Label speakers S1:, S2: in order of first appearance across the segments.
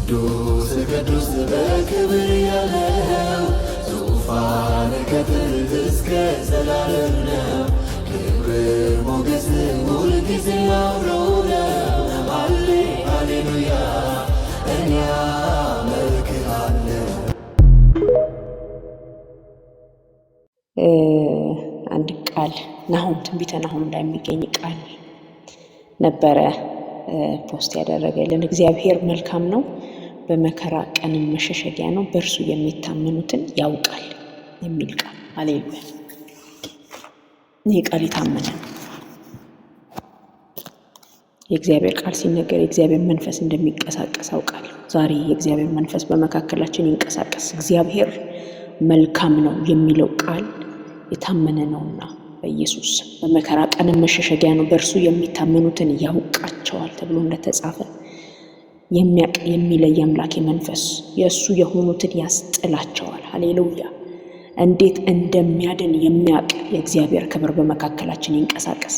S1: ቅዱስ ቅዱስ በክብር ያለው ዙፋን ከጥንት እስከ ዘላለም ነው። ክብር ሞገስ ሁልጊዜ አብሮ ነው። ሃሌሉያ እኔ አመልክሃለሁ።
S2: አንድ ቃል ናሁም ትንቢተ ናሁም ላይ የሚገኝ ቃል ነበረ ፖስት ያደረገልን። እግዚአብሔር መልካም ነው፣ በመከራ ቀንም መሸሸጊያ ነው፣ በእርሱ የሚታመኑትን ያውቃል የሚል ቃል። ሃሌሉያ። ይህ ቃል የታመነ ነው። የእግዚአብሔር ቃል ሲነገር የእግዚአብሔር መንፈስ እንደሚንቀሳቀስ አውቃለሁ። ዛሬ የእግዚአብሔር መንፈስ በመካከላችን ይንቀሳቀስ። እግዚአብሔር መልካም ነው የሚለው ቃል የታመነ ነውና በኢየሱስ በመከራ ቀንም መሸሸጊያ ነው፣ በእርሱ የሚታመኑትን ያውቃቸዋል ተብሎ እንደተጻፈ የሚያውቅ የሚለይ አምላክ መንፈስ የእሱ የሆኑትን ያስጥላቸዋል። ሃሌሉያ። እንዴት እንደሚያድን የሚያውቅ የእግዚአብሔር ክብር በመካከላችን ይንቀሳቀስ።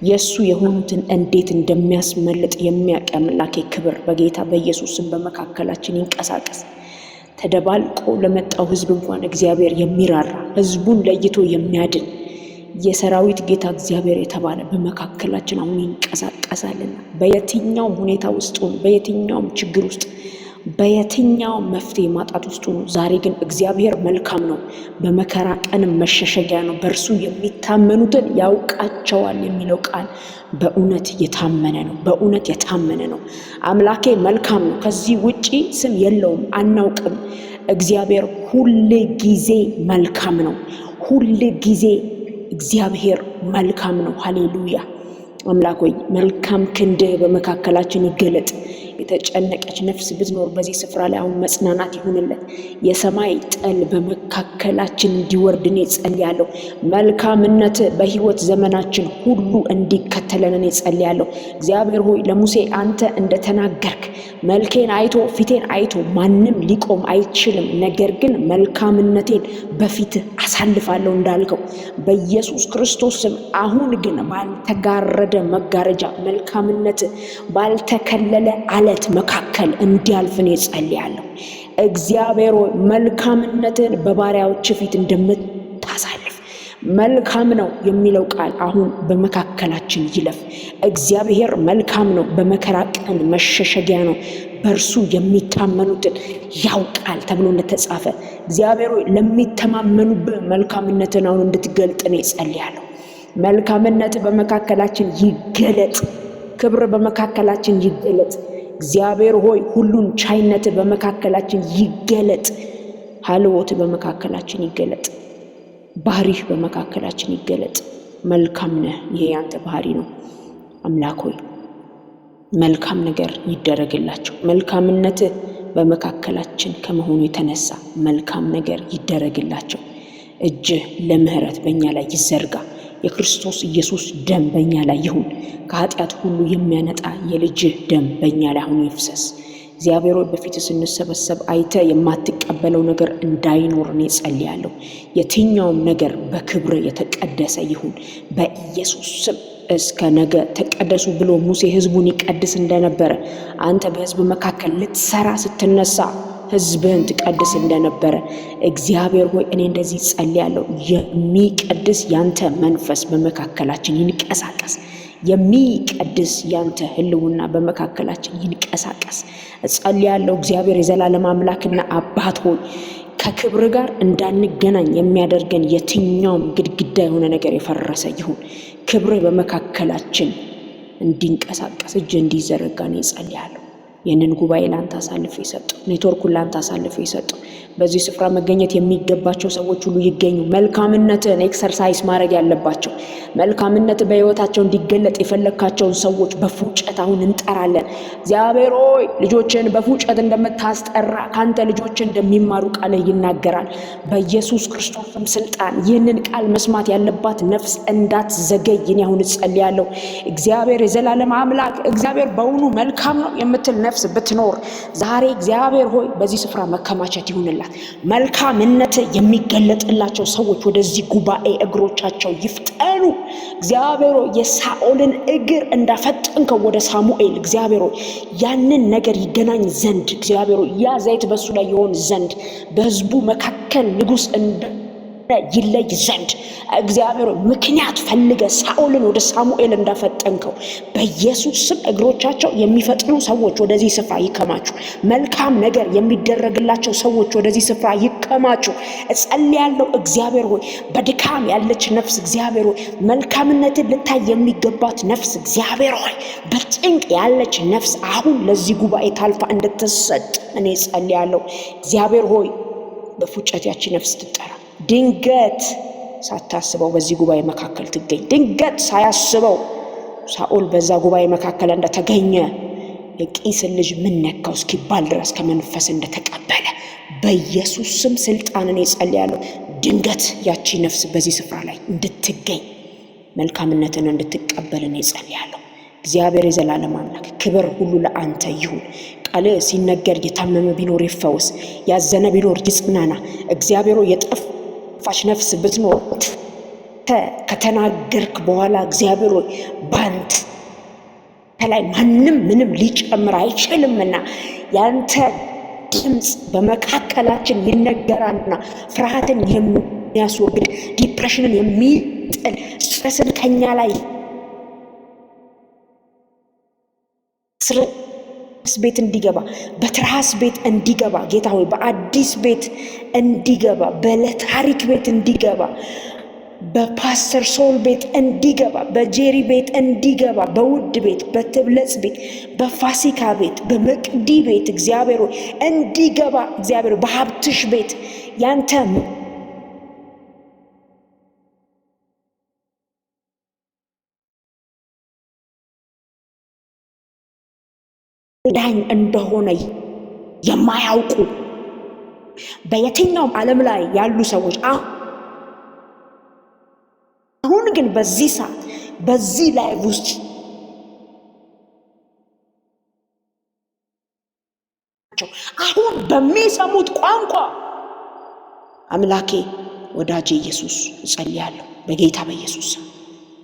S2: የእሱ የሆኑትን እንዴት እንደሚያስመልጥ የሚያውቅ አምላክ ክብር በጌታ በኢየሱስም በመካከላችን ይንቀሳቀስ። ተደባልቆ ለመጣው ሕዝብ እንኳን እግዚአብሔር የሚራራ ሕዝቡን ለይቶ የሚያድን የሰራዊት ጌታ እግዚአብሔር የተባለ በመካከላችን አሁን ይንቀሳቀሳልና በየትኛውም ሁኔታ ውስጥ ሆኖ በየትኛውም ችግር ውስጥ በየትኛውም መፍትሄ ማጣት ውስጥ ሆኖ ዛሬ ግን እግዚአብሔር መልካም ነው፣ በመከራ ቀንም መሸሸጊያ ነው፣ በእርሱ የሚታመኑትን ያውቃቸዋል የሚለው ቃል በእውነት የታመነ ነው። በእውነት የታመነ ነው። አምላኬ መልካም ነው። ከዚህ ውጪ ስም የለውም፣ አናውቅም። እግዚአብሔር ሁል ጊዜ መልካም ነው። ሁል ጊዜ እግዚአብሔር መልካም ነው። ሃሌሉያ። አምላክ ሆይ መልካም ክንድ በመካከላችን ይገለጥ። የተጨነቀች ነፍስ ብትኖር በዚህ ስፍራ ላይ አሁን መጽናናት ይሁንለት። የሰማይ ጠል በመካከላችን እንዲወርድ እኔ ጸልያለሁ። መልካምነት በህይወት ዘመናችን ሁሉ እንዲከተለን እኔ ጸልያለሁ። እግዚአብሔር ሆይ ለሙሴ አንተ እንደተናገርክ መልኬን አይቶ ፊቴን አይቶ ማንም ሊቆም አይችልም፣ ነገር ግን መልካምነቴን በፊት አሳልፋለሁ እንዳልከው በኢየሱስ ክርስቶስ ስም አሁን ግን ባልተጋረደ መጋረጃ መልካምነት ባልተከለለ አለት መካከል እንዲያልፍ እኔ ጸልያለሁ። እግዚአብሔር ሆይ መልካምነትን በባሪያዎች ፊት እንደምታሳልፍ መልካም ነው የሚለው ቃል አሁን በመካከላችን ይለፍ። እግዚአብሔር መልካም ነው፣ በመከራ ቀን መሸሸጊያ ነው፣ በእርሱ የሚታመኑትን ያውቃል ተብሎ እንደተጻፈ እግዚአብሔር ሆይ ለሚተማመኑብህ መልካምነትን አሁን እንድትገልጥ እኔ ጸልያለሁ። መልካምነት በመካከላችን ይገለጥ። ክብር በመካከላችን ይገለጥ። እግዚአብሔር ሆይ ሁሉን ቻይነት በመካከላችን ይገለጥ። ሀልዎት በመካከላችን ይገለጥ። ባህሪህ በመካከላችን ይገለጥ። መልካም ነህ። ይሄ ያንተ ባህሪ ነው። አምላክ ሆይ መልካም ነገር ይደረግላቸው። መልካምነት በመካከላችን ከመሆኑ የተነሳ መልካም ነገር ይደረግላቸው። እጅህ ለምህረት በእኛ ላይ ይዘርጋ። የክርስቶስ ኢየሱስ ደም በእኛ ላይ ይሁን። ከኃጢአት ሁሉ የሚያነጣ የልጅህ ደም በእኛ ላይ አሁን ይፍሰስ። እግዚአብሔር ሆይ በፊት ስንሰበሰብ አይተ የማትቀበለው ነገር እንዳይኖር እኔ ጸልያለሁ። የትኛውም ነገር በክብር የተቀደሰ ይሁን በኢየሱስ ስም። እስከ ነገ ተቀደሱ ብሎ ሙሴ ህዝቡን ይቀድስ እንደነበረ አንተ በህዝብ መካከል ልትሰራ ስትነሳ ህዝብህን ትቀድስ እንደነበረ እግዚአብሔር ሆይ እኔ እንደዚህ ጸልያለሁ። የሚቀድስ ያንተ መንፈስ በመካከላችን ይንቀሳቀስ። የሚቀድስ ያንተ ህልውና በመካከላችን ይንቀሳቀስ ጸልያለሁ። እግዚአብሔር የዘላለም አምላክና አባት ሆይ ከክብር ጋር እንዳንገናኝ የሚያደርገን የትኛውም ግድግዳ የሆነ ነገር የፈረሰ ይሁን። ክብር በመካከላችን እንዲንቀሳቀስ እጅ እንዲዘረጋ ነው ጸልያለሁ። ይህንን ጉባኤ ላንተ አሳልፈ ይሰጠው። ኔትወርኩን ላንተ አሳልፈ ይሰጠው። በዚህ ስፍራ መገኘት የሚገባቸው ሰዎች ሁሉ ይገኙ። መልካምነትን ኤክሰርሳይዝ ማድረግ ያለባቸው መልካምነት በህይወታቸው እንዲገለጥ የፈለካቸውን ሰዎች በፉጨት አሁን እንጠራለን። እግዚአብሔር ሆይ ልጆችን በፉጨት እንደምታስጠራ ካንተ ልጆች እንደሚማሩ ቃል ይናገራል። በኢየሱስ ክርስቶስም ስልጣን ይህንን ቃል መስማት ያለባት ነፍስ እንዳትዘገይ እኔ አሁን ጸልያለሁ። እግዚአብሔር የዘላለም አምላክ እግዚአብሔር በእውኑ መልካም ነው የምትል ነፍስ ብትኖር ዛሬ እግዚአብሔር ሆይ በዚህ ስፍራ መከማቸት ይሁንላት። መልካምነት የሚገለጥላቸው ሰዎች ወደዚህ ጉባኤ እግሮቻቸው ይፍጠኑ። እግዚአብሔር ሆይ የሳኦልን እግር እንዳፈጠንከው ወደ ሳሙኤል እግዚአብሔር ሆይ ያንን ነገር ይገናኝ ዘንድ እግዚአብሔር ሆይ ያ ዘይት በሱ ላይ ይሆን ዘንድ በህዝቡ መካከል ንጉሥ ይለይ ዘንድ እግዚአብሔር ምክንያት ፈልገ ሳኦልን ወደ ሳሙኤል እንዳፈጠንከው በኢየሱስ ስም እግሮቻቸው የሚፈጥኑ ሰዎች ወደዚህ ስፍራ ይከማቹ። መልካም ነገር የሚደረግላቸው ሰዎች ወደዚህ ስፍራ ይከማቹ እጸልያለሁ። እግዚአብሔር ሆይ በድካም ያለች ነፍስ እግዚአብሔር ሆይ መልካምነትን ልታይ የሚገባት ነፍስ እግዚአብሔር ሆይ በጭንቅ ያለች ነፍስ አሁን ለዚህ ጉባኤ ታልፋ እንድትሰጥ እኔ እጸልያለሁ። እግዚአብሔር ሆይ በፉጨት ያቺ ነፍስ ትጠራ። ድንገት ሳታስበው በዚህ ጉባኤ መካከል ትገኝ። ድንገት ሳያስበው ሳኦል በዛ ጉባኤ መካከል እንደተገኘ የቂስ ልጅ ምን ነካው እስኪባል ድረስ ከመንፈስ እንደተቀበለ በኢየሱስ ስም ስልጣንን እጸልያለሁ። ድንገት ያቺ ነፍስ በዚህ ስፍራ ላይ እንድትገኝ መልካምነትን እንድትቀበል እጸልያለሁ። እግዚአብሔር የዘላለም አምላክ ክብር ሁሉ ለአንተ ይሁን። ቃል ሲነገር የታመመ ቢኖር ይፈወስ፣ ያዘነ ቢኖር ይጽናና። እግዚአብሔር የጠፋች ነፍስ ብትኖር ከተናገርክ በኋላ እግዚአብሔር ባንተ ላይ ማንም ምንም ሊጨምር አይችልምና ያንተ ድምጽ በመካከላችን ይነገራልና ፍርሃትን የሚያስወግድ ዲፕሬሽንን የሚጥል ስትረስን ከኛ ላይ ቤት እንዲገባ በትራስ ቤት እንዲገባ ጌታ ሆይ በአዲስ ቤት እንዲገባ በለታሪክ ቤት እንዲገባ በፓስተር ሶል ቤት እንዲገባ በጄሪ ቤት እንዲገባ በውድ ቤት በትብለጽ ቤት በፋሲካ ቤት በመቅዲ ቤት እግዚአብሔር ሆይ እንዲገባ እግዚአብሔር በሀብትሽ ቤት ያንተ ዳኝ እንደሆነ የማያውቁ በየትኛውም ዓለም ላይ ያሉ ሰዎች አሁን ግን በዚህ ሰዓት በዚህ ላይቭ ውስጥ አሁን በሚሰሙት ቋንቋ አምላኬ ወዳጄ ኢየሱስ እጸልያለሁ በጌታ በኢየሱስ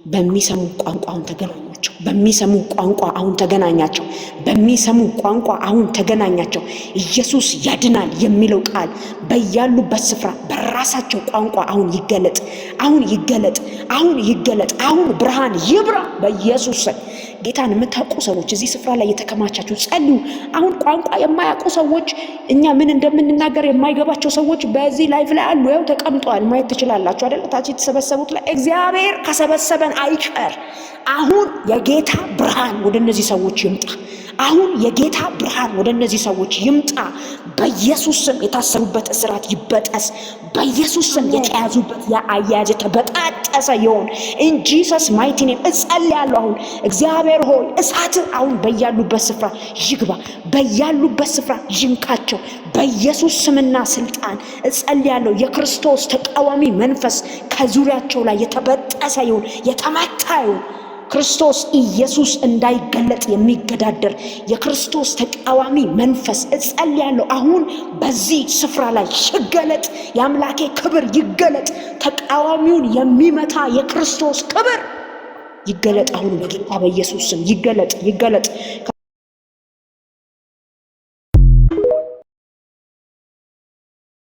S2: በሚሰሙ ቋንቋ አሁን ተገናኛቸው። በሚሰሙ ቋንቋ አሁን ተገናኛቸው። በሚሰሙ ቋንቋ አሁን ተገናኛቸው። ኢየሱስ ያድናል የሚለው ቃል በያሉበት ስፍራ በራሳቸው ቋንቋ አሁን ይገለጥ፣ አሁን ይገለጥ፣ አሁን ይገለጥ፣ አሁን ብርሃን ይብራ በኢየሱስ ስም። ጌታን የምታውቁ ሰዎች እዚህ ስፍራ ላይ የተከማቻችሁ ጸልዩ። አሁን ቋንቋ የማያውቁ ሰዎች እኛ ምን እንደምንናገር የማይገባቸው ሰዎች በዚህ ላይቭ ላይ አሉ። ያው ተቀምጠዋል፣ ማየት ትችላላችሁ አይደል? ታች የተሰበሰቡት ላይ እግዚአብሔር ከሰበሰበን አይቀር አሁን የጌታ ብርሃን ወደ እነዚህ ሰዎች ይምጣ። አሁን የጌታ ብርሃን ወደ እነዚህ ሰዎች ይምጣ። በኢየሱስ ስም የታሰሩበት እስራት ይበጠስ። በኢየሱስ ስም የተያዙበት ያአያጀ ተበጣጠሰ ይሁን። ኢን ጂሰስ ማይቲ ኔም እጸልያለሁ። አሁን እግዚአብሔር ሆይ እሳት አሁን በያሉበት ስፍራ ይግባ፣ በያሉበት ስፍራ ይንካቸው። በኢየሱስ ስምና ስልጣን እጸልያለሁ። የክርስቶስ ተቃዋሚ መንፈስ ከዙሪያቸው ላይ የተበጠሰ ይሁን፣ የተመታ ይሁን። ክርስቶስ ኢየሱስ እንዳይገለጥ የሚገዳደር የክርስቶስ ተቃዋሚ መንፈስ እጸልያለሁ። አሁን በዚህ ስፍራ ላይ ይገለጥ። የአምላኬ ክብር ይገለጥ። ተቃዋሚውን የሚመታ የክርስቶስ ክብር ይገለጥ። አሁን በጌታ በኢየሱስ ስም ይገለጥ።